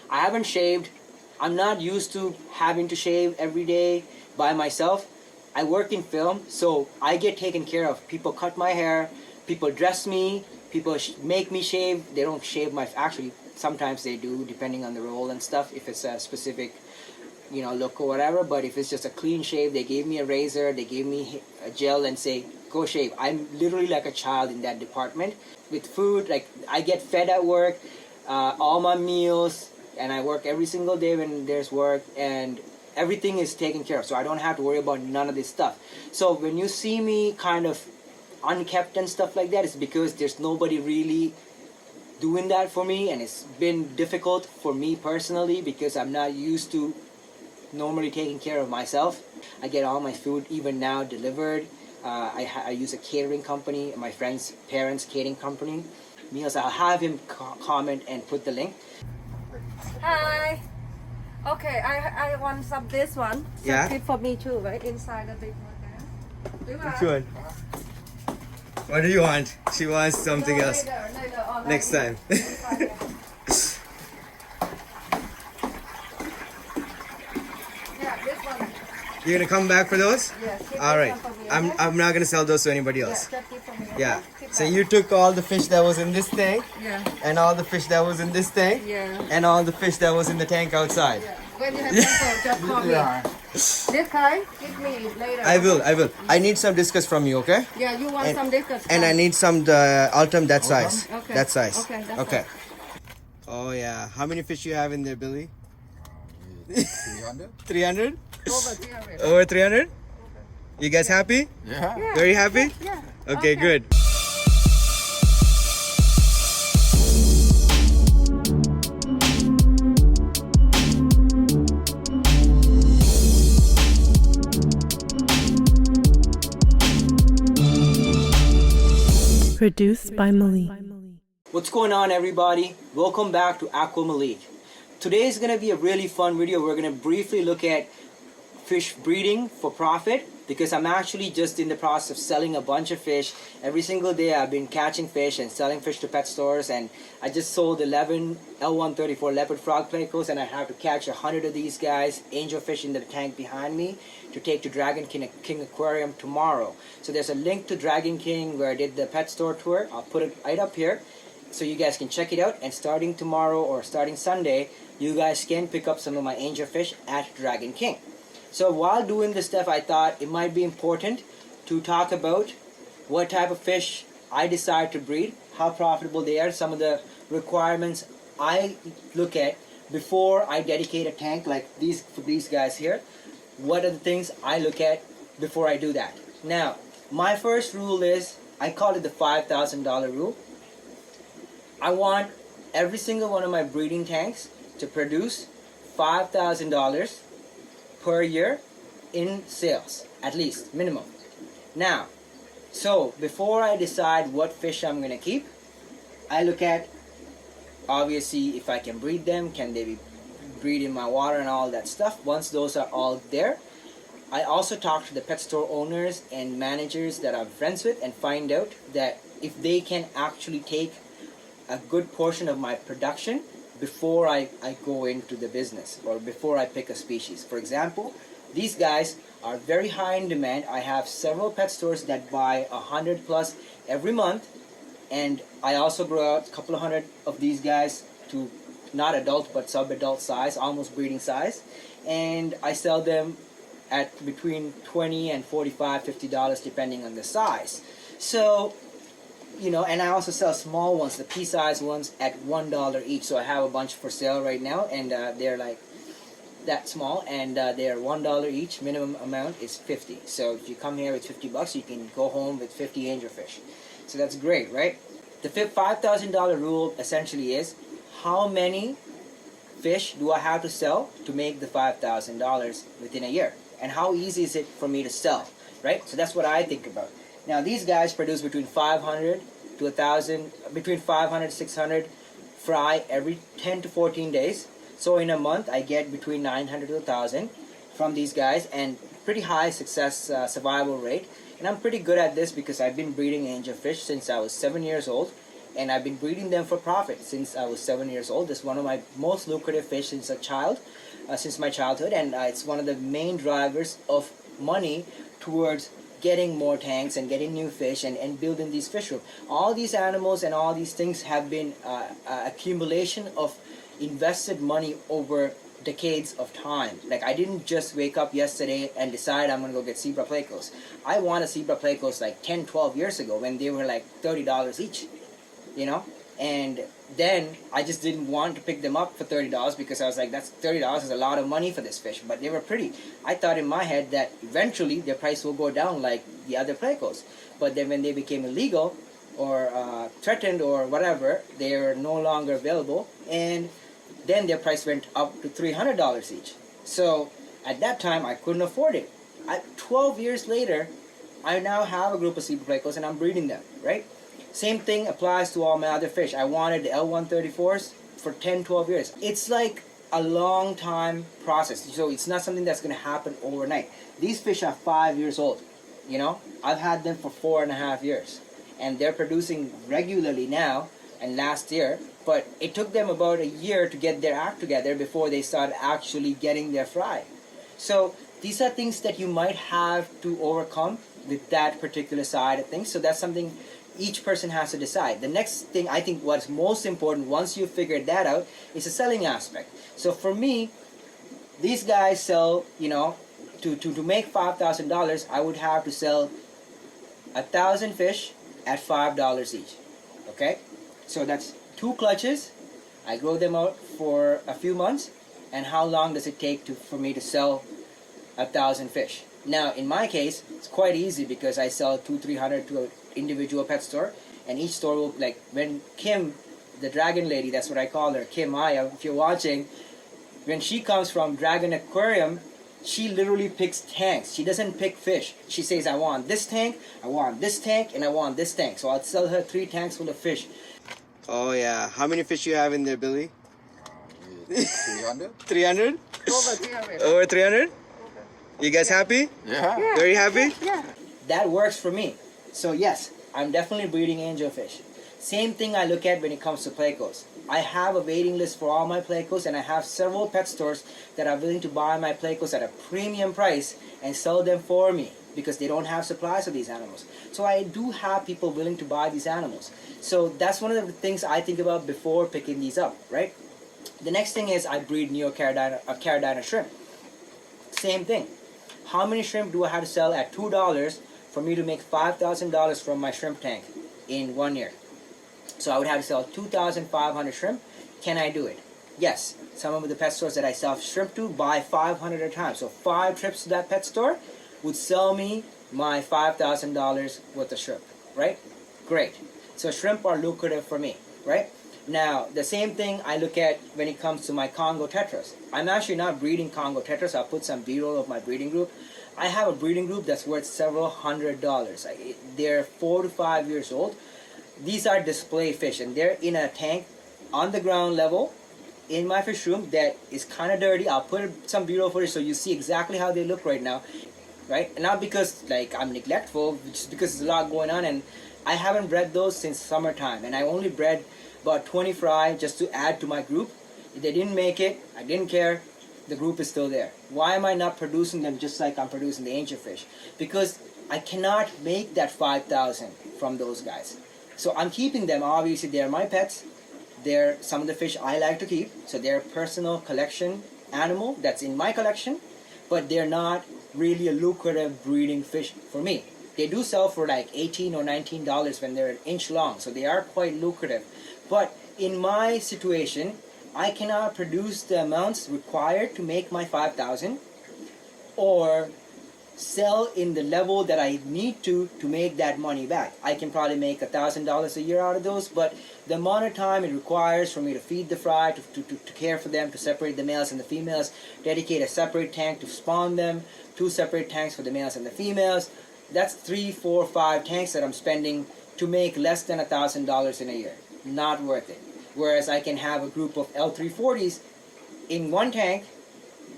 I haven't shaved. I'm not used to having to shave every day by myself. I work in film, so I get taken care of. People cut my hair, people dress me, people make me shave. They don't shave my, actually sometimes they do depending on the role and stuff, if it's a specific look or whatever. But if it's just a clean shave, they gave me a razor, they gave me a gel and say go shave. I'm literally like a child in that department. With food, like I get fed at work, all my meals, and I work every single day when there's work, and everything is taken care of, so I don't have to worry about none of this stuff. So when you see me kind of unkept and stuff like that, it's because there's nobody really doing that for me, and it's been difficult for me personally because I'm not used to normally taking care of myself. I get all my food even now delivered. I use a catering company, my friend's parents' catering company. Meals, I'll have him comment and put the link. Hi. Okay, I want some this one. Yeah. Keep for me too, right? Inside the big one there. Which one? What do you want? She wants something else. Later, Next time. Yeah, this one. You're gonna come back for those? Yes. All right. I'm not gonna sell those to anybody else. Yeah, keep for me. Yeah. Keep So that. you took all the fish that was in this tank, Yeah. and all the fish that was in this tank, Yeah. and all the fish that was in the tank outside. Yeah. When you have to just call me. This kind, give me later. I will. I need some discus from you, okay? Yeah, you want some discus. And I need some the Ultim that size. Okay. That size. Okay, that's Okay. Oh yeah. How many fish you have in there, Billy? 300? 300? Over 300. Over 300? You guys happy? Yeah. Yeah. Very happy? Yeah. Okay, good. Produced by Malik. What's going on, everybody? Welcome back to Aqua Malik. Today is going to be a really fun video. We're going to briefly look at fish breeding for profit, because I'm actually just in the process of selling a bunch of fish. Every single day I've been catching fish and selling fish to pet stores, and I just sold 11 L134 leopard frog plecos, and I have to catch 100 of these guys, angelfish, in the tank behind me to take to Dragon King Aquarium tomorrow. So there's a link to Dragon King where I did the pet store tour. I'll put it right up here so you guys can check it out, and starting tomorrow or starting Sunday, you guys can pick up some of my angelfish at Dragon King. So while doing this stuff, I thought it might be important to talk about what type of fish I decide to breed, how profitable they are, some of the requirements I look at before I dedicate a tank like these for these guys here. What are the things I look at before I do that? Now, my first rule is, I call it the $5,000 rule. I want every single one of my breeding tanks to produce $5,000 per year in sales, at least, minimum. Now, so before I decide what fish I'm going to keep, I look at, obviously, if I can breed them, can they be breed in my water and all that stuff. Once those are all there, I also talk to the pet store owners and managers that I'm friends with and find out that if they can actually take a good portion of my production before I go into the business, or before I pick a species. For example, these guys are very high in demand. I have several pet stores that buy 100 plus every month, and I also grow out a couple of hundred of these guys to not adult but sub-adult size, almost breeding size, and I sell them at between $20 and $45, $50 depending on the size. So, and I also sell small ones, the pea-sized ones, at $1 each. So I have a bunch for sale right now, and they're like that small, and they're $1 each. Minimum amount is 50. So if you come here with $50, you can go home with 50 angelfish. So that's great, right? The $5,000 rule essentially is, how many fish do I have to sell to make the $5,000 within a year? And how easy is it for me to sell, right? So that's what I think about. Now, these guys produce between 500 to 1,000, between 500 600 fry every 10 to 14 days. So in a month, I get between 900 to 1,000 from these guys, and pretty high success survival rate. And I'm pretty good at this because I've been breeding angelfish since I was 7 years old, and I've been breeding them for profit since I was 7 years old. It's one of my most lucrative fish since a child, since my childhood, and it's one of the main drivers of money towards getting more tanks and getting new fish and building these fish room. All these animals and all these things have been accumulation of invested money over decades of time. Like, I didn't just wake up yesterday and decide I'm gonna go get zebra plecos. I wanted zebra plecos like 10-12 years ago when they were like $30 each, you know. And then I just didn't want to pick them up for $30 because I was like, that's $30 is a lot of money for this fish, but they were pretty. I thought in my head that eventually their price will go down like the other plecos, but then when they became illegal or threatened or whatever, they are no longer available, and then their price went up to $300 each. So at that time I couldn't afford it. 12 years later, I now have a group of zebra plecos and I'm breeding them, right? Same thing applies to all my other fish. I wanted the L134s for 10-12 years. It's like a long time process, so it's not something that's going to happen overnight. These fish are 5 years old, you know. I've had them for 4.5 years, and they're producing regularly now and last year, but it took them about a year to get their act together before they started actually getting their fry. So these are things that you might have to overcome with that particular side of things. So that's something each person has to decide. The next thing, I think what's most important once you figured that out, is the selling aspect. So for me, these guys sell, you know, to make $5,000, I would have to sell 1,000 fish at $5 each. Okay? So that's 2 clutches. I grow them out for a few months. And how long does it take for me to sell 1,000 fish? Now, in my case, it's quite easy because I sell 200-300 to an individual pet store, and each store will, like, when Kim, the dragon lady, that's what I call her, Kim Maya, if you're watching, when she comes from Dragon Aquarium, she literally picks tanks. She doesn't pick fish. She says, I want this tank, I want this tank, and I want this tank. So I'll sell her 3 tanks full of fish. Oh yeah. How many fish you have in there, Billy? 300? 300? Over 300. Over 300? You guys happy? Yeah. Very happy? Yeah. That works for me. So yes, I'm definitely breeding angelfish. Same thing I look at when it comes to plecos. I have a waiting list for all my plecos, and I have several pet stores that are willing to buy my plecos at a premium price and sell them for me because they don't have supplies of these animals. So I do have people willing to buy these animals. So that's one of the things I think about before picking these up, right? The next thing is I breed Neo-Caridina shrimp. Same thing. How many shrimp do I have to sell at $2 for me to make $5,000 from my shrimp tank in 1 year? So I would have to sell 2,500 shrimp. Can I do it? Yes. Some of the pet stores that I sell shrimp to buy 500 at a time. So 5 trips to that pet store would sell me my $5,000 worth of shrimp, right? Great. So shrimp are lucrative for me, right? Now, the same thing I look at when it comes to my Congo tetras. I'm actually not breeding Congo tetras. I'll put some B-roll of my breeding group. I have a breeding group that's worth several $100s. They're 4 to 5 years old. These are display fish, and they're in a tank on the ground level in my fish room that is kind of dirty. I'll put some B-roll footage so you see exactly how they look right now, right? And not because like I'm neglectful, just because there's a lot going on, and I haven't bred those since summertime, and I only bred about 20 fry just to add to my group. If they didn't make it, I didn't care. The group is still there. Why am I not producing them just like I'm producing the angelfish? Because I cannot make that 5,000 from those guys. So I'm keeping them. Obviously, they're my pets. They're some of the fish I like to keep. So they're a personal collection animal that's in my collection. But they're not really a lucrative breeding fish for me. They do sell for like $18 or $19 when they're an inch long. So they are quite lucrative. But in my situation, I cannot produce the amounts required to make my 5,000 or sell in the level that I need to make that money back. I can probably make $1,000 a year out of those, but the amount of time it requires for me to feed the fry, to care for them, to separate the males and the females, dedicate a separate tank to spawn them, 2 separate tanks for the males and the females, that's 3, 4, 5 tanks that I'm spending to make less than $1,000 in a year. Not worth it. Whereas I can have a group of L340s in one tank,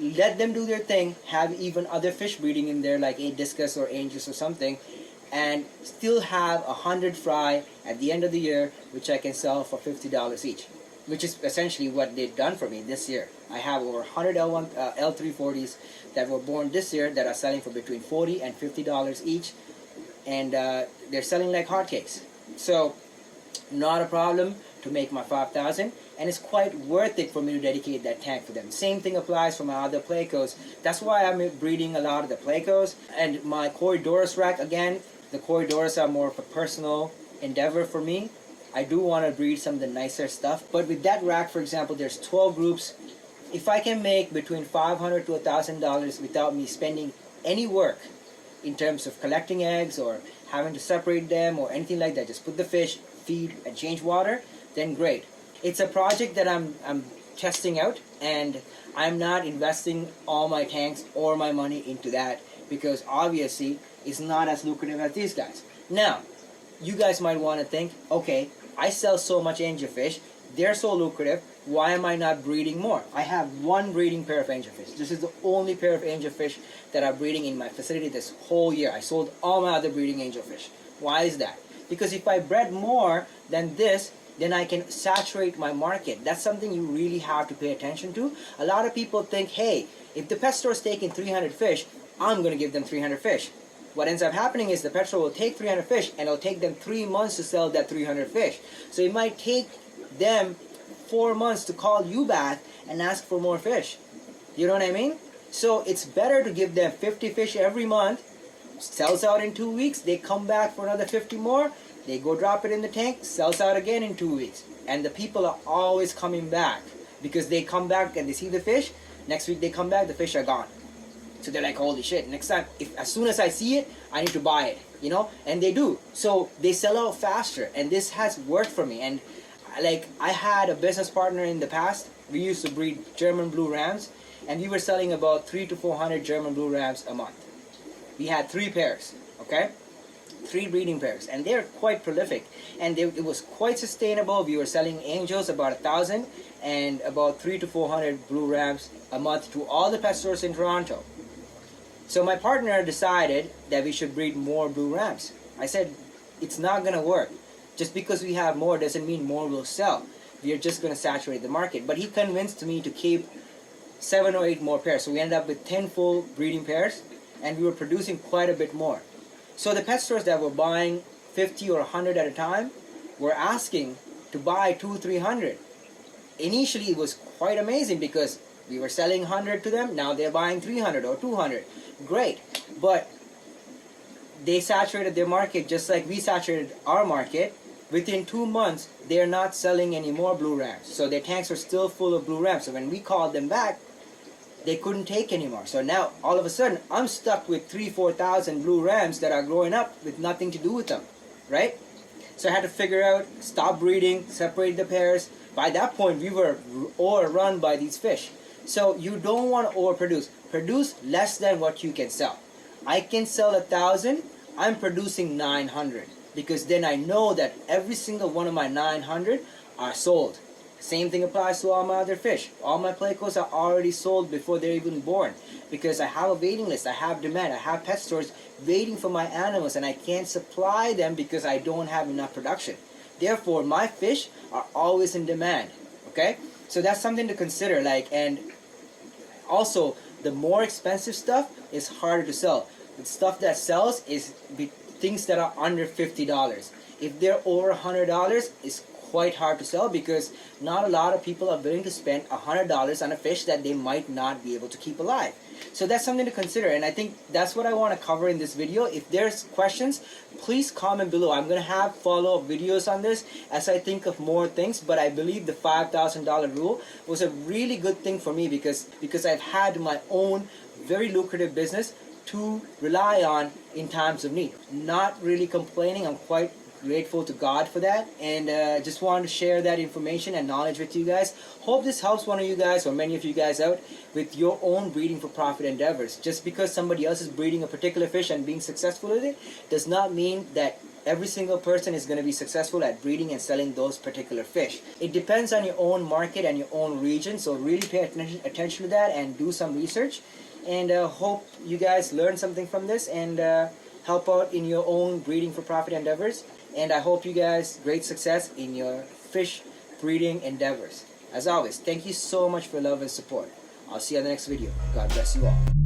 let them do their thing, have even other fish breeding in there like a discus or angels or something, and still have 100 fry at the end of the year, which I can sell for $50 each, which is essentially what they've done for me this year. I have over 100 L340s that were born this year that are selling for between $40 and $50 each, and they're selling like hotcakes. So not a problem to make my 5,000, and it's quite worth it for me to dedicate that tank for them. Same thing applies for my other Plecos. That's why I'm breeding a lot of the Plecos. And my Corydorus rack, again, the Corydorus are more of a personal endeavor for me. I do want to breed some of the nicer stuff, but with that rack, for example, there's 12 groups. If I can make between $500 to $1,000 without me spending any work in terms of collecting eggs or having to separate them or anything like that, just put the fish, feed, and change water, then great. It's a project that I'm testing out, and I'm not investing all my tanks or my money into that because obviously it's not as lucrative as these guys. Now, you guys might want to think, okay, I sell so much angelfish, they're so lucrative, why am I not breeding more? I have one breeding pair of angelfish. This is the only pair of angelfish that are breeding in my facility this whole year. I sold all my other breeding angelfish. Why is that? Because if I bred more than this, then I can saturate my market. That's something you really have to pay attention to. A lot of people think, hey, if the pet store is taking 300 fish, I'm going to give them 300 fish. What ends up happening is the pet store will take 300 fish and it'll take them 3 months to sell that 300 fish. So it might take them 4 months to call you back and ask for more fish. You know what I mean? So it's better to give them 50 fish every month, sells out in 2 weeks, they come back for another 50 more, they go drop it in the tank, sells out again in 2 weeks. And the people are always coming back because they come back and they see the fish, next week they come back, the fish are gone. So they're like, holy shit, next time, as soon as I see it, I need to buy it, you know? And they do. So they sell out faster, and this has worked for me. And like, I had a business partner in the past. We used to breed German blue rams, and we were selling about 300 to 400 German blue rams a month. We had 3 pairs, okay? 3 breeding pairs, and they're quite prolific. And it was quite sustainable. We were selling angels about 1,000 and about 300 to 400 blue rams a month to all the pet stores in Toronto. So my partner decided that we should breed more blue rams. I said, it's not going to work. Just because we have more doesn't mean more will sell. We are just going to saturate the market. But he convinced me to keep 7 or 8 more pairs. So we ended up with 10 full breeding pairs, and we were producing quite a bit more. So the pet stores that were buying 50 or 100 at a time were asking to buy 200, 300. Initially it was quite amazing because we were selling 100 to them, now they're buying 300 or 200. Great. But they saturated their market just like we saturated our market. Within 2 months, they're not selling any more blue rams. So their tanks are still full of blue rams. So when we called them back, they couldn't take anymore. So now, all of a sudden, I'm stuck with 3,000, 4,000 blue rams that are growing up with nothing to do with them, right? So I had to figure out, stop breeding, separate the pairs. By that point, we were overrun by these fish. So you don't want to overproduce. Produce less than what you can sell. I can sell 1,000, I'm producing 900. Because then I know that every single one of my 900 are sold. Same thing applies to all my other fish. All my Plecos are already sold before they're even born. Because I have a waiting list, I have demand, I have pet stores waiting for my animals, and I can't supply them because I don't have enough production. Therefore, my fish are always in demand. Okay? So that's something to consider. And also, the more expensive stuff is harder to sell. The stuff that sells is things that are under $50. If they're over $100, it's quite hard to sell because not a lot of people are willing to spend $100 on a fish that they might not be able to keep alive. So that's something to consider, and I think that's what I want to cover in this video. If there's questions, please comment below. I'm going to have follow-up videos on this as I think of more things, but I believe the $5,000 rule was a really good thing for me because I've had my own very lucrative business to rely on in times of need. Not really complaining. I'm quite grateful to God for that, and just wanted to share that information and knowledge with you guys. Hope this helps one of you guys or many of you guys out with your own breeding for profit endeavors. Just because somebody else is breeding a particular fish and being successful with it does not mean that every single person is going to be successful at breeding and selling those particular fish. It depends on your own market and your own region, so really pay attention to that and do some research. And hope you guys learned something from this, and help out in your own breeding for profit endeavors. And I hope you guys great success in your fish breeding endeavors. As always, thank you so much for love and support. I'll see you on the next video. God bless you all.